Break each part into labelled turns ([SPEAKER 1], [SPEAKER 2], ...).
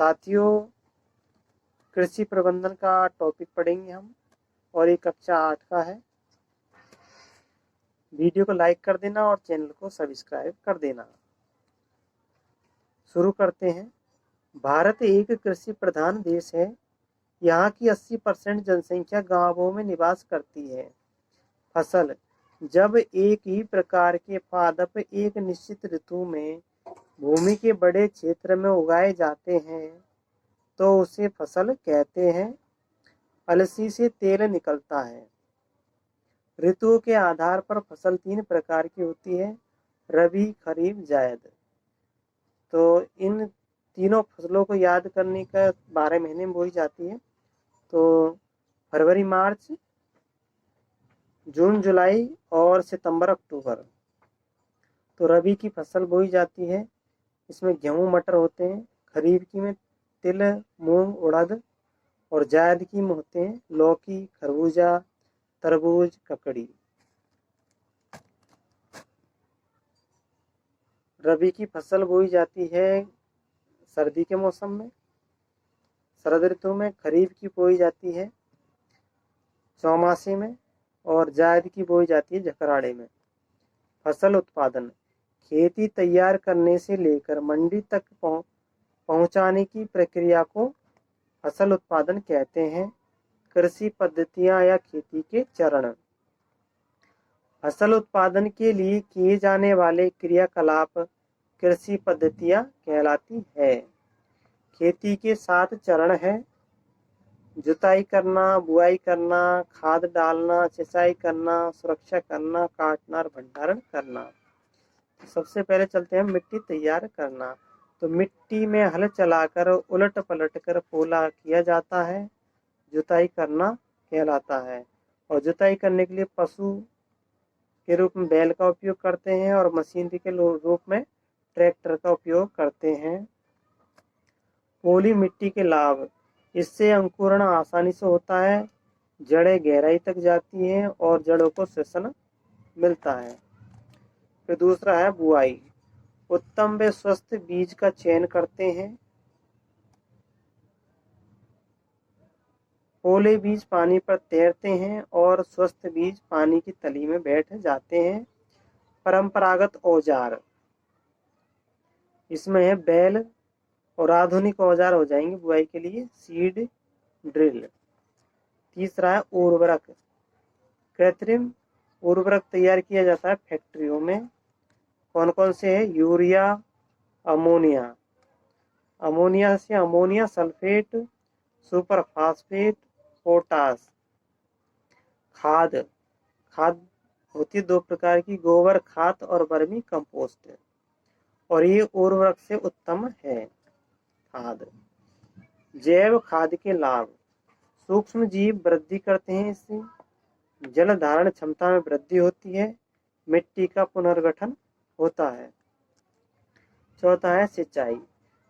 [SPEAKER 1] साथियों, कृषि प्रबंधन का टॉपिक पढ़ेंगे हम और ये कक्षा 8 का है। वीडियो को लाइक कर देना और चैनल को सब्सक्राइब कर देना। शुरू करते हैं। भारत एक कृषि प्रधान देश है। यहाँ की 80% जनसंख्या गांवों में निवास करती है। फसल जब एक ही प्रकार के पादप एक निश्चित ऋतु में भूमि के बड़े क्षेत्र में उगाए जाते हैं तो उसे फसल कहते हैं। अलसी से तेल निकलता है। ऋतुओं के आधार पर फसल 3 प्रकार की होती है: रबी, खरीफ, जायद। तो इन तीनों फसलों को याद करने का 12 महीने में बोई जाती है। तो फरवरी, मार्च, जून, जुलाई और सितंबर, अक्टूबर। तो रबी की फसल बोई जाती है। इसमें गेहूं, मटर होते हैं। खरीफ की में तिल, मूंग, उड़द। और जायद की में होते हैं लौकी, खरबूजा, तरबूज, ककड़ी। रबी की फसल बोई जाती है सर्दी के मौसम में, शरद ऋतु में। खरीफ की बोई जाती है चौमासे में और जायद की बोई जाती है जकराड़े में। फसल उत्पादन खेती तैयार करने से लेकर मंडी तक पहुंचाने की प्रक्रिया को फसल उत्पादन कहते हैं। कृषि पद्धतियां या खेती के चरण। फसल उत्पादन के लिए किए जाने वाले क्रियाकलाप कृषि पद्धतियां कहलाती है। खेती के 7 चरण हैं: जुताई करना, बुआई करना, खाद डालना, सिंचाई करना, सुरक्षा करना, काटना और भंडारण करना। सबसे पहले चलते हैं मिट्टी तैयार करना। तो मिट्टी में हल चलाकर उलट पलट कर पोला किया जाता है। जुताई करना कहलाता है। और जुताई करने के लिए पशु के रूप में बैल का उपयोग करते हैं और मशीनरी के रूप में ट्रैक्टर का उपयोग करते हैं। पोली मिट्टी के लाभ: इससे अंकुरण आसानी से होता है, जड़ें गहराई तक जाती हैं और जड़ों को पोषण मिलता है। फिर दूसरा है बुआई। उत्तम व स्वस्थ बीज का चयन करते हैं। पोले बीज पानी पर तैरते हैं और स्वस्थ बीज पानी की तली में बैठ जाते हैं। परंपरागत औजार, इसमें है बैल, और आधुनिक औजार हो जाएंगे बुआई के लिए सीड ड्रिल। तीसरा है उर्वरक। कृत्रिम उर्वरक तैयार किया जाता है फैक्ट्रियों में। कौन कौन से है? Urea, ammonia. अमोनिया से ammonia sulphate, super phosphate, potash. खाद होती है 2 प्रकार की: गोबर खाद और वर्मी कंपोस्ट। और ये उर्वरक से उत्तम है खाद। जैव खाद के लाभ: सूक्ष्म जीव वृद्धि करते हैं, इससे जल धारण क्षमता में वृद्धि होती है, मिट्टी का पुनर्गठन होता है। चौथा है सिंचाई।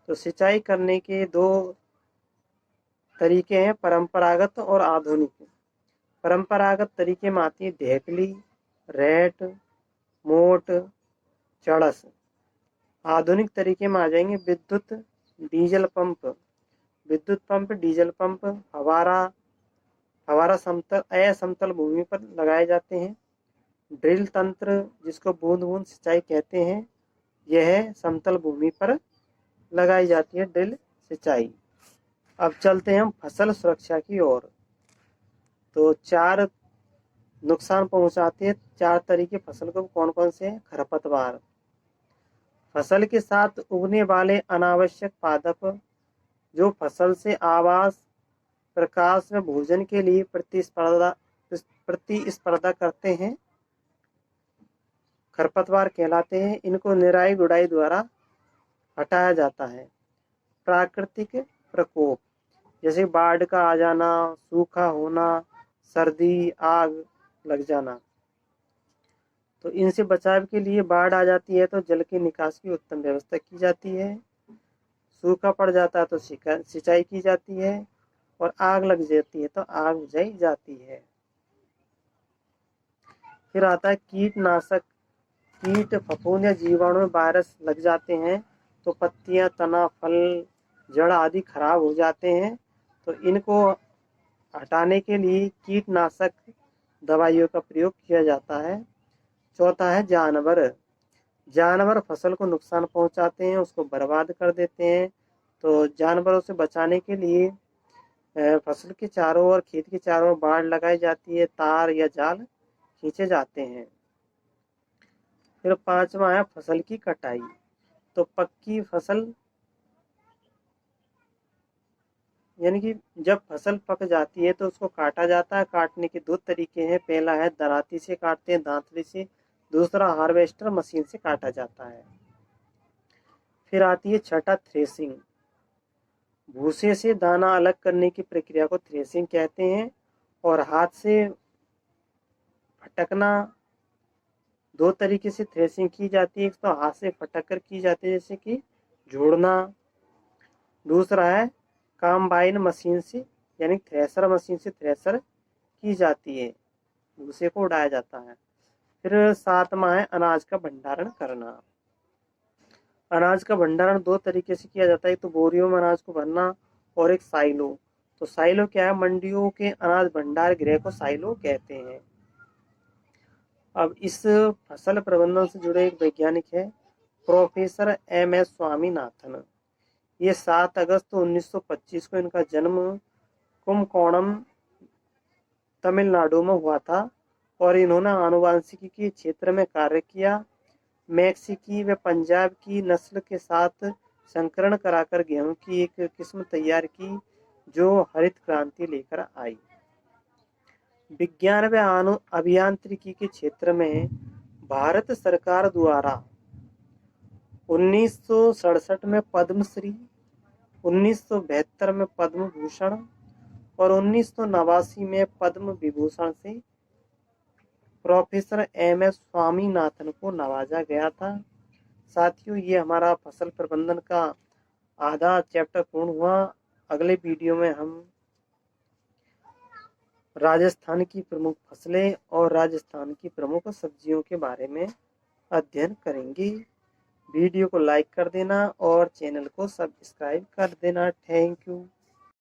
[SPEAKER 1] तो सिंचाई करने के 2 तरीके हैं: परंपरागत और आधुनिक। परंपरागत तरीके में आती है ढेकली, रैट, मोट, चड़स। आधुनिक तरीके में आ जाएंगे विद्युत, डीजल पंप, डीजल पंप, फवारा समतल भूमि पर लगाए जाते हैं। ड्रिल तंत्र, जिसको बूंद बूंद सिंचाई कहते हैं, यह समतल भूमि पर लगाई जाती है ड्रिल सिंचाई। अब चलते हैं हम फसल सुरक्षा की ओर। तो 4 नुकसान पहुंचाते हैं 4 तरीके फसल को। कौन कौन से हैं? खरपतवार, फसल के साथ उगने वाले अनावश्यक पादप जो फसल से आवास, प्रकाश व भोजन के लिए प्रतिस्पर्धा करते हैं, खरपतवार कहलाते हैं। इनको निराई गुड़ाई द्वारा हटाया जाता है। प्राकृतिक प्रकोप, जैसे बाढ़ का आ जाना, सूखा होना, सर्दी, आग लग जाना। तो इनसे बचाव के लिए बाढ़ आ जाती है तो जल की निकास की उत्तम व्यवस्था की जाती है। सूखा पड़ जाता है तो सिंचाई की जाती है। और आग लग जाती है तो आग बुझाई जाती है। फिर आता है कीटनाशक। कीट, फफूंद या जीवाणु, वायरस लग जाते हैं तो पत्तियां, तना, फल, जड़ आदि खराब हो जाते हैं, तो इनको हटाने के लिए कीटनाशक दवाइयों का प्रयोग किया जाता है। चौथा है जानवर। जानवर फसल को नुकसान पहुंचाते हैं, उसको बर्बाद कर देते हैं। तो जानवरों से बचाने के लिए फसल के चारों ओर, खेत के चारों ओर बाड़ लगाई जाती है, तार या जाल खींचे जाते हैं। फिर पांचवा है फसल की कटाई। तो पक्की फसल यानी कि जब फसल पक जाती है तो उसको काटा जाता है। काटने के दो तरीके हैं, पहला है दराती से काटते हैं, दांतरी से। दूसरा हार्वेस्टर मशीन से काटा जाता है। फिर आती है छठा थ्रेसिंग। भूसे से दाना अलग करने की प्रक्रिया को थ्रेसिंग कहते हैं। और हाथ से फटकना, दो तरीके से थ्रेसिंग की जाती है। एक तो हाथ से फटक कर की जाती है, जैसे कि जोड़ना। दूसरा है कॉम्बाइन मशीन से, यानी थ्रेसर मशीन से थ्रेसर की जाती है, भूसे को उड़ाया जाता है। फिर सातवां है अनाज का भंडारण करना। अनाज का भंडारण दो तरीके से किया जाता है, एक तो बोरियों में अनाज को भरना और एक साइलो। तो साइलो क्या है, मंडियों के अनाज भंडार गृह को साइलो कहते हैं। अब इस फसल प्रबंधन से जुड़े एक वैज्ञानिक है प्रोफेसर MS स्वामीनाथन। ये 7 अगस्त 1925 को इनका जन्म कुंभकोणम तमिलनाडु में हुआ था। और इन्होंने आनुवांशिकी के क्षेत्र में कार्य किया। मैक्सिकी व पंजाब की नस्ल के साथ संकरण कराकर गेहूं की एक किस्म तैयार की, जो हरित क्रांति लेकर आई। विज्ञान व अभियांत्रिकी के क्षेत्र में भारत सरकार द्वारा 1967 में पद्मश्री, 1972 में पद्म भूषण और 1989 में पद्म विभूषण से प्रोफेसर MS स्वामीनाथन को नवाजा गया था। साथियों, ये हमारा फसल प्रबंधन का आधा चैप्टर पूर्ण हुआ। अगले वीडियो में हम राजस्थान की प्रमुख फसलें और राजस्थान की प्रमुख सब्जियों के बारे में अध्ययन करेंगे। वीडियो को लाइक कर देना और चैनल को सब्सक्राइब कर देना। Thank you.